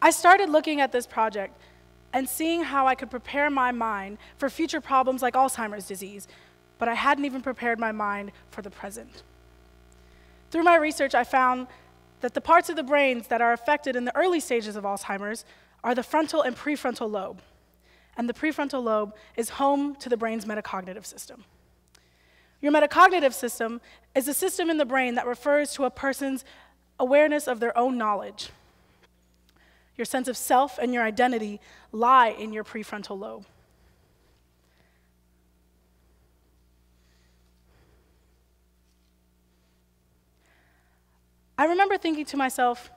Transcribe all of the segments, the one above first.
I started looking at this project and seeing how I could prepare my mind for future problems like Alzheimer's disease, but I hadn't even prepared my mind for the present. Through my research, I found that the parts of the brains that are affected in the early stages of Alzheimer's are the frontal and prefrontal lobe. And the prefrontal lobe is home to the brain's metacognitive system. Your metacognitive system is a system in the brain that refers to a person's awareness of their own knowledge. Your sense of self and your identity lie in your prefrontal lobe. I remember thinking to myself,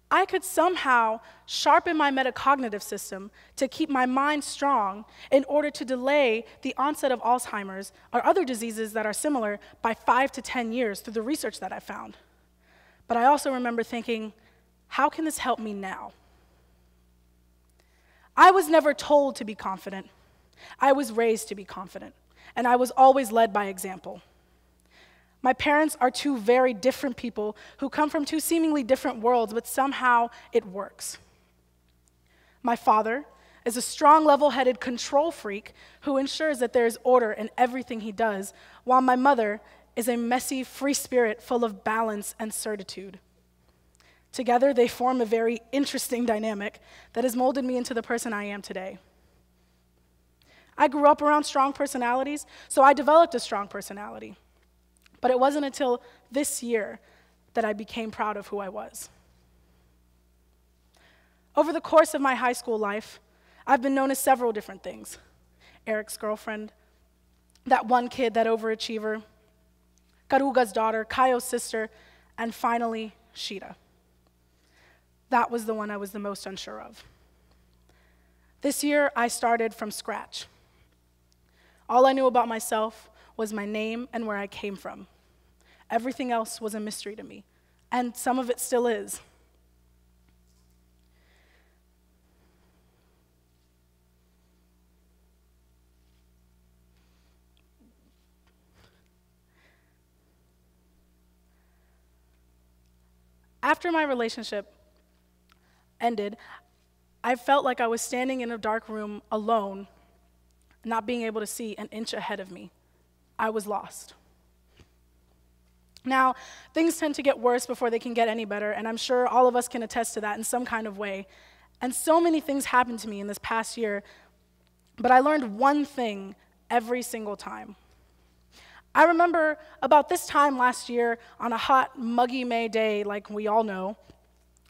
I could somehow sharpen my metacognitive system to keep my mind strong in order to delay the onset of Alzheimer's or other diseases that are similar by 5 to 10 years through the research that I found. But I also remember thinking, how can this help me now? I was never told to be confident. I was raised to be confident, and I was always led by example. My parents are two very different people who come from two seemingly different worlds, but somehow it works. My father is a strong, level-headed control freak who ensures that there is order in everything he does, while my mother is a messy, free spirit full of balance and certitude. Together, they form a very interesting dynamic that has molded me into the person I am today. I grew up around strong personalities, so I developed a strong personality. But it wasn't until this year that I became proud of who I was. Over the course of my high school life, I've been known as several different things. Eric's girlfriend, that one kid, that overachiever, Caruga's daughter, Kayo's sister, and finally, Sheida. That was the one I was the most unsure of. This year, I started from scratch. All I knew about myself was my name and where I came from. Everything else was a mystery to me, and some of it still is. After my relationship ended, I felt like I was standing in a dark room alone, not being able to see an inch ahead of me. I was lost. Now, things tend to get worse before they can get any better, and I'm sure all of us can attest to that in some kind of way. And so many things happened to me in this past year, but I learned one thing every single time. I remember about this time last year, on a hot, muggy May day, like we all know,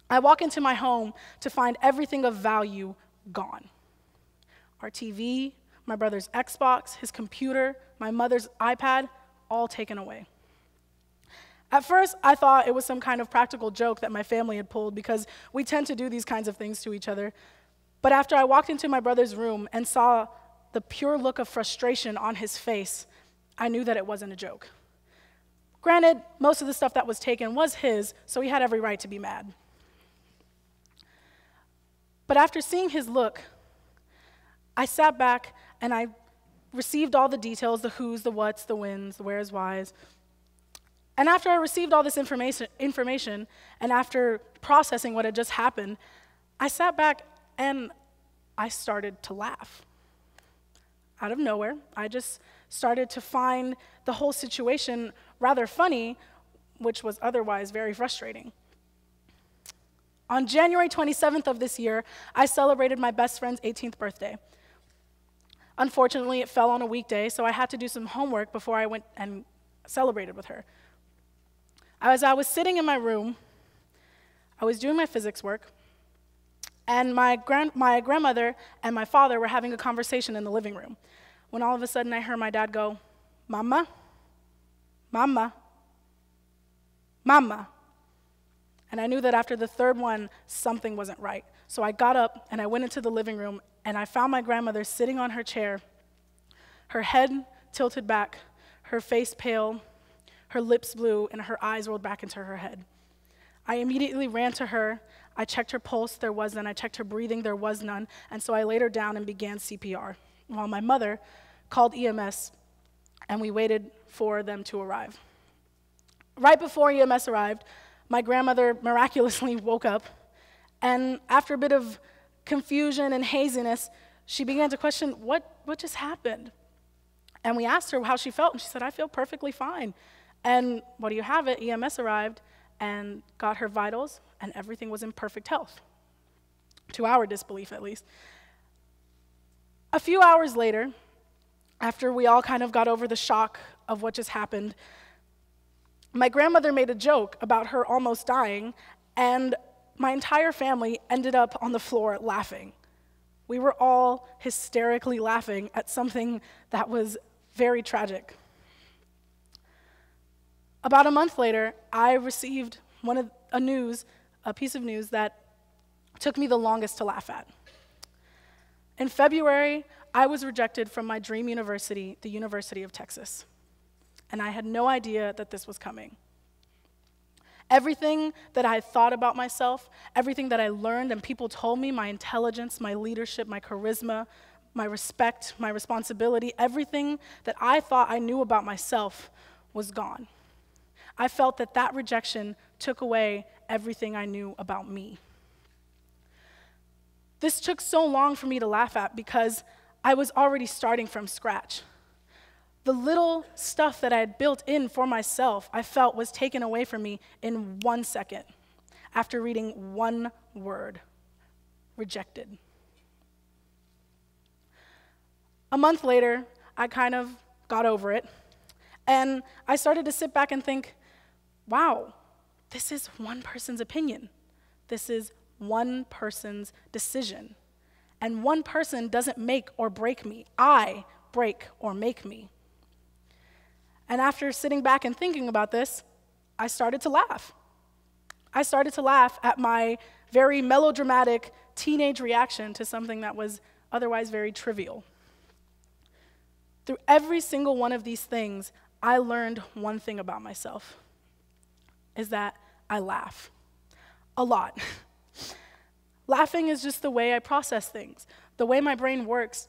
I walk into my home to find everything of value gone. Our TV, my brother's Xbox, his computer, my mother's iPad, all taken away. At first, I thought it was some kind of practical joke that my family had pulled because we tend to do these kinds of things to each other. But after I walked into my brother's room and saw the pure look of frustration on his face, I knew that it wasn't a joke. Granted, most of the stuff that was taken was his, so he had every right to be mad. But after seeing his look, I sat back and I received all the details, the who's, the what's, the whens, the where's, why's. And after I received all this information, and after processing what had just happened, I sat back and I started to laugh. Out of nowhere, I just started to find the whole situation rather funny, which was otherwise very frustrating. On January 27th of this year, I celebrated my best friend's 18th birthday. Unfortunately, it fell on a weekday, so I had to do some homework before I went and celebrated with her. As I was sitting in my room, I was doing my physics work, and my grandmother and my father were having a conversation in the living room, when all of a sudden I heard my dad go, "Mama, mama, mama." And I knew that after the third one, something wasn't right. So I got up and I went into the living room, and I found my grandmother sitting on her chair, her head tilted back, her face pale, her lips blue, and her eyes rolled back into her head. I immediately ran to her. I checked her pulse, there was none. I checked her breathing, there was none. And so I laid her down and began CPR, while my mother called EMS, and we waited for them to arrive. Right before EMS arrived, my grandmother miraculously woke up, and after a bit of confusion and haziness, she began to question, what just happened? And we asked her how she felt, and she said, I feel perfectly fine. And what do you have it? EMS arrived and got her vitals, and everything was in perfect health, to our disbelief at least. A few hours later, after we all kind of got over the shock of what just happened, my grandmother made a joke about her almost dying, and my entire family ended up on the floor laughing. We were all hysterically laughing at something that was very tragic. About a month later, I received a piece of news that took me the longest to laugh at. In February, I was rejected from my dream university, the University of Texas, and I had no idea that this was coming. Everything that I had thought about myself, everything that I learned and people told me, my intelligence, my leadership, my charisma, my respect, my responsibility, everything that I thought I knew about myself was gone. I felt that that rejection took away everything I knew about me. This took so long for me to laugh at because I was already starting from scratch. The little stuff that I had built in for myself, I felt was taken away from me in 1 second after reading one word: rejected. A month later, I kind of got over it, and I started to sit back and think, wow, this is one person's opinion. This is one person's decision. And one person doesn't make or break me. I break or make me. And after sitting back and thinking about this, I started to laugh. I started to laugh at my very melodramatic teenage reaction to something that was otherwise very trivial. Through every single one of these things, I learned one thing about myself, is that I laugh a lot. Laughing is just the way I process things, the way my brain works,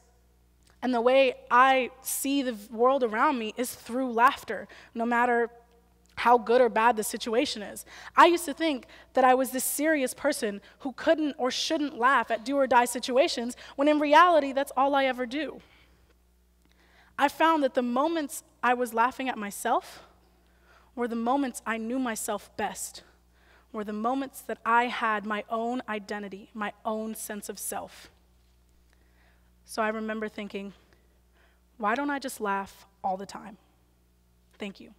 and the way I see the world around me is through laughter, no matter how good or bad the situation is. I used to think that I was this serious person who couldn't or shouldn't laugh at do or die situations, when in reality, that's all I ever do. I found that the moments I was laughing at myself were the moments I knew myself best, were the moments that I had my own identity, my own sense of self. So I remember thinking, why don't I just laugh all the time? Thank you.